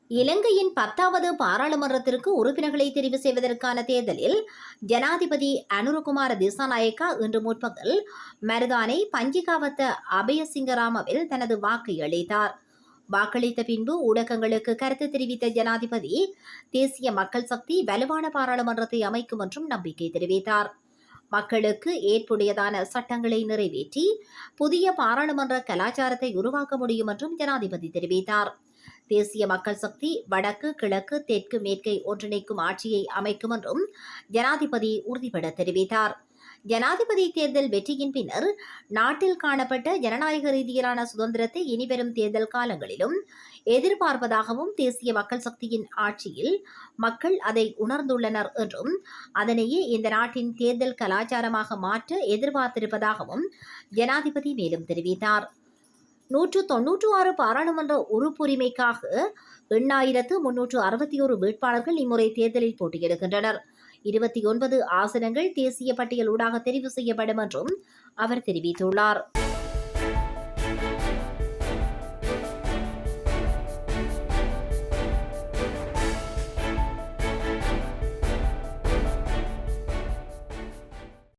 இலங்கையின் 10வது பாராளுமன்றத்திற்கு உறுப்பினர்களை தெரிவு செய்வதற்கான தேர்தலில் ஜனாதிபதி அனுரகுமார திசாநாயக்கா இன்று முற்பகல் மருதானை பஞ்சிகாவத்த அபயசிங்கராமவில் தனது வாக்கை அளித்தார். வாக்களித்த பின்பு ஊடகங்களுக்கு கருத்து தெரிவித்த ஜனாதிபதி தேசிய மக்கள் சக்தி வலுவான பாராளுமன்றத்தை அமைக்கும் என்றும் நம்பிக்கை தெரிவித்தார். மக்களுக்கு ஏற்புடையதான சட்டங்களை நிறைவேற்றி புதிய பாராளுமன்ற கலாச்சாரத்தை உருவாக்க முடியும் என்றும் ஜனாதிபதி தெரிவித்தார். தேசிய மக்கள் சக்தி வடக்கு கிழக்கு தெற்கு மேற்கை ஒன்றிணைக்கும் ஆட்சியை அமைக்கும் என்றும் ஜனாதிபதி உறுதிபட தெரிவித்தார். ஜனாதிபதி தேர்தல் வெற்றியின் பின்னர் நாட்டில் காணப்பட்ட ஜனநாயக ரீதியிலான சுதந்திரத்தை இனிவரும் தேர்தல் காலங்களிலும் எதிர்பார்ப்பதாகவும் தேசிய மக்கள் சக்தியின் ஆட்சியில் மக்கள் அதை உணர்ந்துள்ளனர் என்றும் அதனையே இந்த நாட்டின் தேர்தல் கலாச்சாரமாக மாற்ற எதிர்பார்த்திருப்பதாகவும் ஜனாதிபதி மேலும் தெரிவித்தார். 196 பாராளுமன்ற உறுப்புரிமைக்காக 8361 வேட்பாளர்கள் இம்முறை தேர்தலில் போட்டியிடுகின்றனர். 29 ஆசனங்கள் தேசிய பட்டியல் ஊடாக தெரிவு செய்யப்படும் என்றும் அவர் தெரிவித்துள்ளார்.